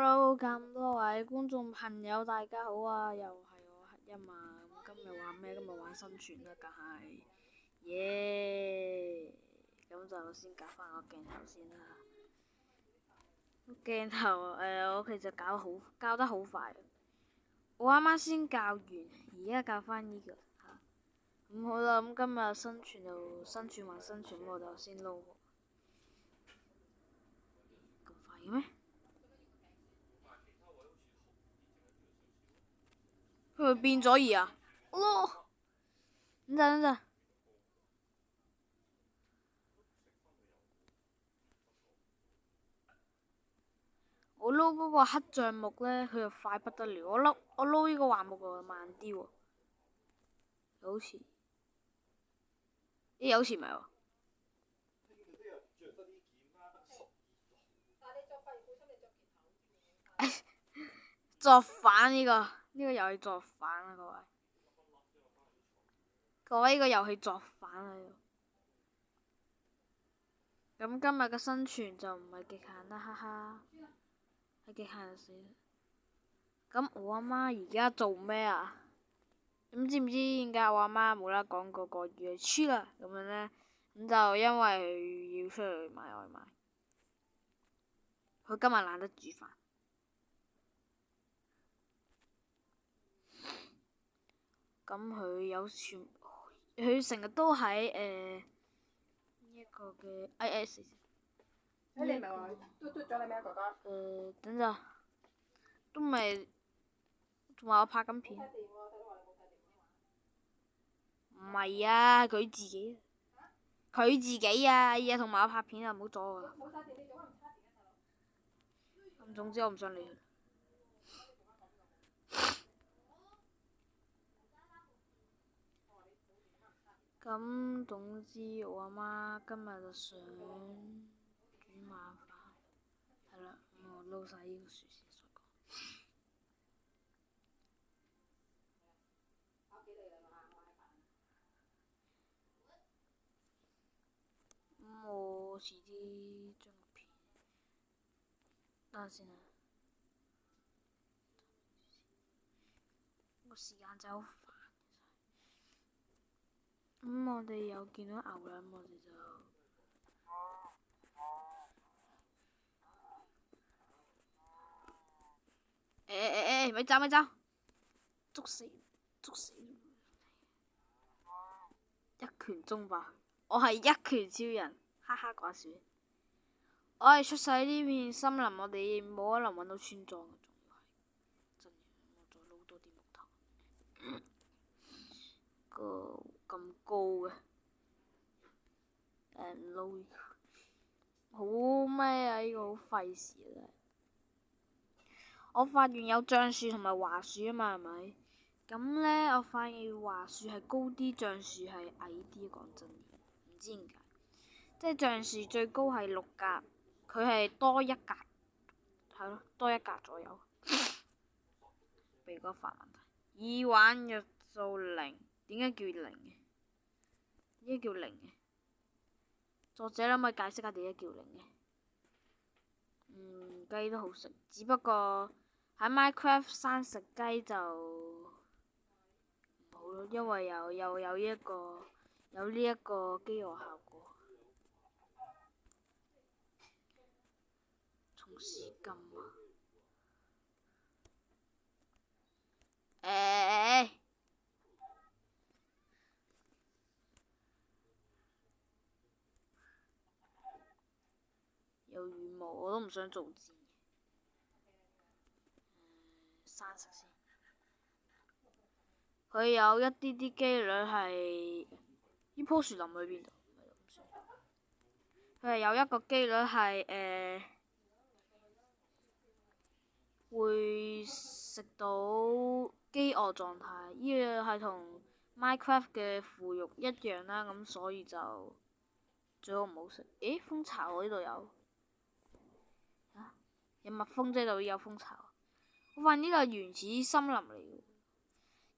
Hello，咁多位觀眾朋友，大家好啊！又係我黑音啊！咁今日玩咩？今日玩生存啦，梗係耶！咁就先搞翻個鏡頭先啦。鏡頭我其實教得好快。我啱啱先教完，而家教翻呢個嚇。咁好啦，咁今日生存還生存，我就先撈。咁快嘅咩？佢變咗兒啊！哦，等陣。我撈嗰個黑橡木咧，佢又快不得了。我撈呢個橫木又慢啲喎，好似，好似唔係喎。作反呢個遊戲作反啊！各位呢個遊戲作反啊！咁今日嘅生存就唔係極限啦，哈哈，係極限就死啦。咁我阿媽而家做咩啊？咁知唔知點解我阿媽冇啦講個語係黐啦咁樣咧？咁就因為要出去買外賣，佢今日懶得煮飯。咁佢成日都喺呢一個嘅 IS。你唔係話嘟咗你咩哥哥？等陣，都未，仲話我拍緊片。唔係啊，佢自己啊，日日同埋我拍片啊，唔好阻我啦。咁總之我唔想理佢。咁總之我阿媽今日就想煮晚飯，係啦，我撈晒呢個薯先再講。我遲啲將個片，等下先啊。個時間真係好煩。咁我哋又見到牛啦，咁我哋就咪走，捉死，一拳中吧！我係一拳超人，哈哈掛樹。我係出世呢片森林，我哋冇可能揾到村莊嘅，仲要係真嘅。我再撈多啲木頭。咁高嘅，撈好咩啊？呢個好費事啊！我發現有橡樹同埋樺樹啊嘛，係咪？咁咧，我發現樺樹係高啲，橡樹係矮啲。講真，唔知點解。即係橡樹最高係6格，佢係多1格，係咯，多1格左右。鼻哥發問題。耳環嘅數0，點解叫0嘅？點解叫0嘅？作者可唔可以解釋下點解叫0嘅？雞都好食，只不過喺 Minecraft 生食雞就唔好咯，因為有呢一個飢餓效果。從時金啊！有羽毛我都唔想做字。生食先。佢有一啲機率係呢棵樹林裏邊度，佢係有一個機率係會食到飢餓狀態，呢個係同 Minecraft 嘅腐肉一樣啦，咁所以就最好唔好食。蜂巢我呢度有，有蜜蜂即係度有蜂巢。我發現呢個係原始森林嚟嘅，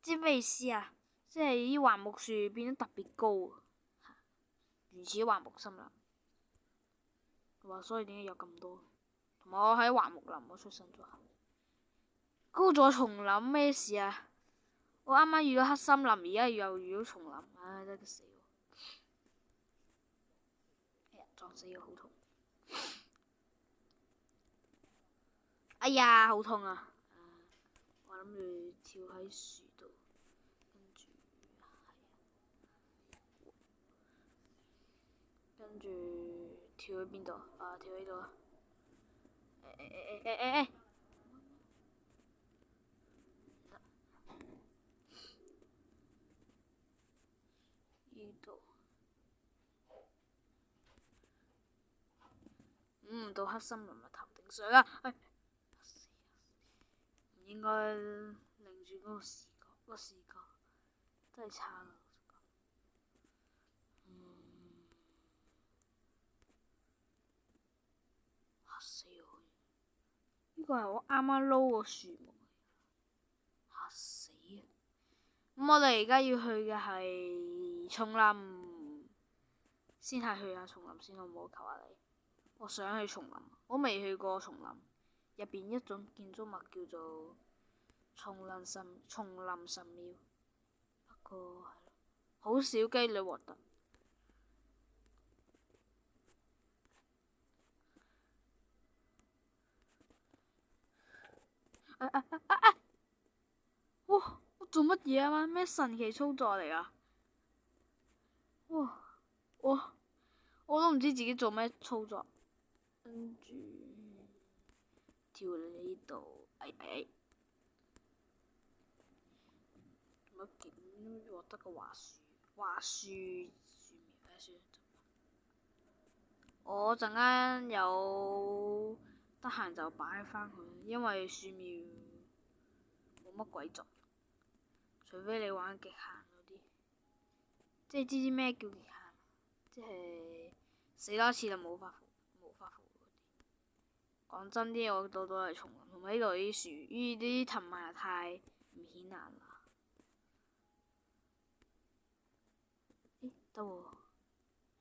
知咩意思啊？即係啲橫木樹變得特別高，原始橫木森林。話所以點解有咁多？同同埋我喺華木林我出生咗。嗰座叢林咩事啊？我啱啱遇到黑森林，而家又遇到叢林，唉，真係死我！哎呀，撞死我，好痛！哎呀，好痛啊！我諗住跳喺樹度，跟住跳去邊度啊？跳喺度啊！呢度，到黑森林咪頭頂上啦！唔應該擰住嗰個視覺，真係差啊！嚇死我！呢個係我啱啱撈個樹木，嚇死啊！咁我哋而家要去嘅係叢林，先係去下叢林先好唔好？求下你，我想去叢林，我未去過叢林。入邊一種建築物叫做叢林神廟，不過好少機率獲得。哇！我做乜嘢啊？咩神奇操作嚟啊？哇！我都唔知自己做咩操作，跟住跳嚟呢度，乜景獲得個華樹苗？我陣間有得閒就擺返佢，因為樹苗冇乜鬼作，除非你玩極限嗰啲，即係知咩叫極限？即係死多次就冇法復嗰啲。講真啲，我度係叢林，同埋呢度啲樹，呢啲藤蔓太唔顯眼啦。得喎，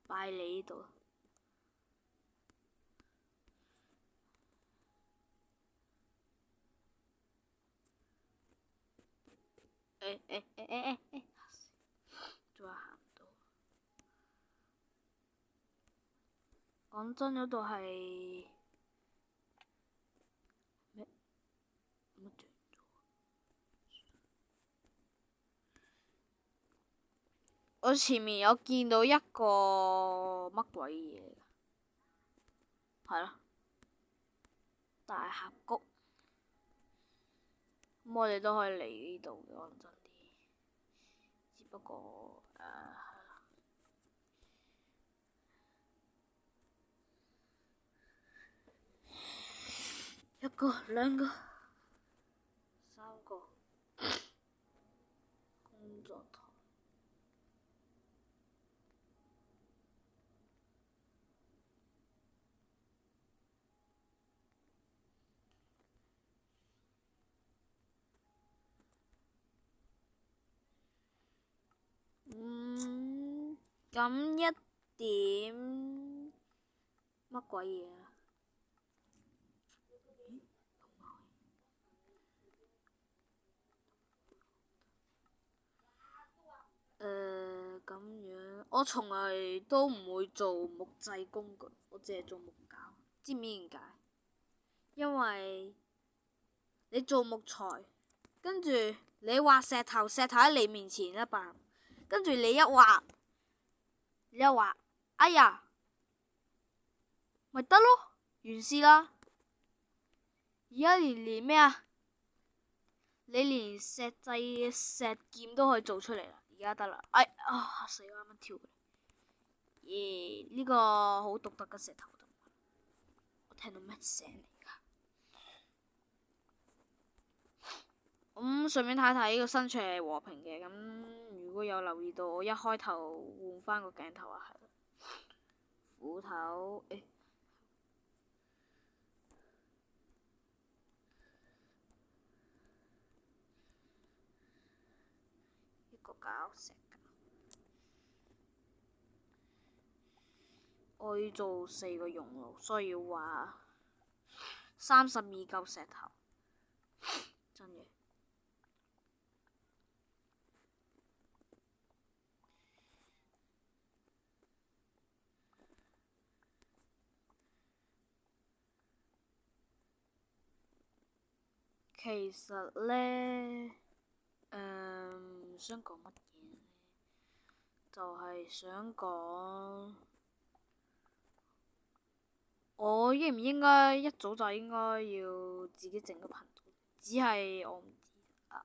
擺你呢度。仲係行唔到。講真，嗰度係咩？我前面有見到一個乜鬼嘢？係咯，大峽谷。咁我哋都可以嚟呢度嘅，講真啲。只不過一個、兩個、三個工作台。咁一點乜鬼嘢啊？咁樣，我從來都唔會做木製工具，我淨係做木架。知唔知點解？因為你做木材，跟住你畫石頭，石頭喺你面前一扮，跟住你一畫，哎呀，咪得咯，完事啦。而家連咩啊？你連石製嘅石劍都可以做出嚟啦，而家得啦。嚇死我！啱啱跳過嚟。呢個好獨特嘅石頭，我聽到咩聲嚟㗎？咁順便睇睇呢個生存係和平嘅。咁如果有留意到，我一開頭換翻個鏡頭啊，係斧頭，一個搞石架，我要做4個熔爐，所以話32嚿石頭，真嘅。其實呢，想講乜嘢呢？就係想講，我應唔應該一早就應該要自己整個頻道？只係我唔知啊。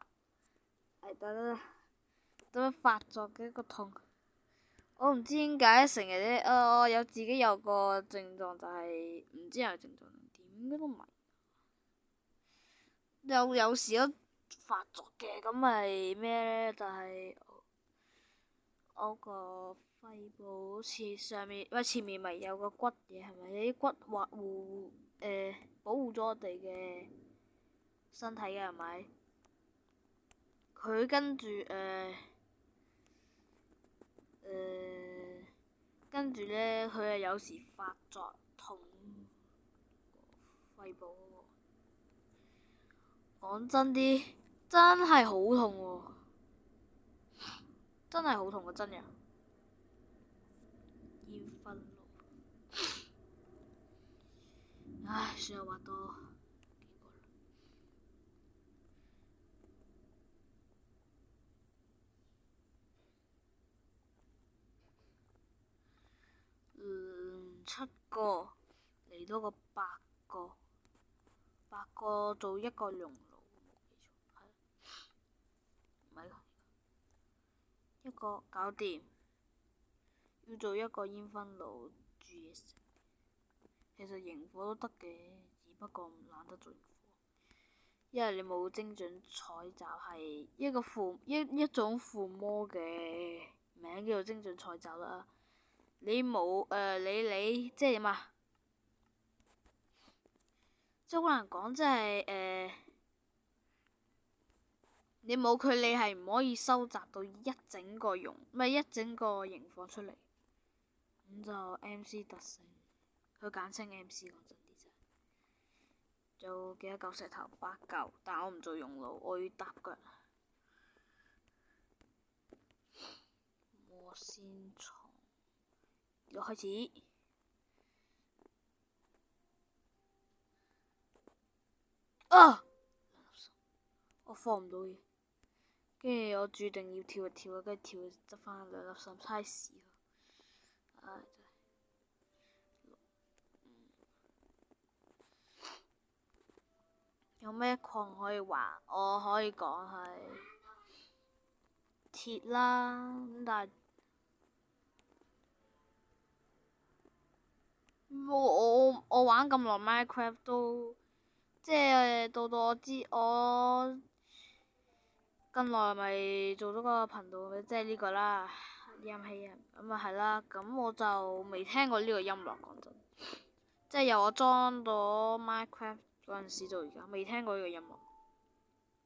得發作嘅一個痛，我唔知點解成日咧，我有自己有個症狀，就係唔知係症狀點，應該都唔係。有時都發作嘅，咁咪咩咧？就係我個肺部好似上面，喂前面咪有個骨嘅，係咪？啲骨保護咗我哋嘅身體嘅，係咪？佢跟住跟住咧，佢係有時發作痛肺部喎。講真啲，真係好痛喎，真係好痛啊！真嘅。煙燻爐，唉，算啦，畫多幾個啦。7個嚟多個8個，8個做一個熔爐，冇記錯，係，唔係一個搞掂，要做一個煙燻爐煮嘢食。其實營火都得嘅，只不過唔懶得做營火，因為你冇精準採集，係一種附魔嘅名叫做精準採集啦。你冇你即係點啊？即係好難講，即係你冇佢，你係唔可以收集到一整個營火出嚟。咁就 MC 特性，佢簡稱 MC，講真啲真。做幾多嚿石頭？8嚿，但我唔做熔爐，我要搭腳。魔仙床，要開始。啊！我放唔到嘢，跟住我注定要跳，跟住跳執翻2粒心，猜屎啊！唉，有咩礦可以話？我可以講係鐵啦，咁但係我玩咁耐 Minecraft 都，即係到我知我咁耐咪做咗個頻道，即係呢個啦，音氣啊，咁啊係啦，咁我就未聽過呢個音樂，講真，即係由我裝到 Minecraft 嗰陣時到而家，未聽過呢個音樂。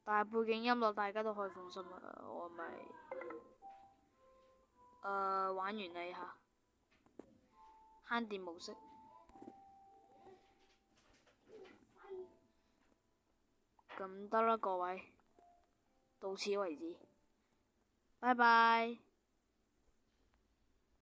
但係背景音樂大家都可以放心啦，我咪玩完啦下，慳電模式。咁得啦，各位，到此為止，拜拜。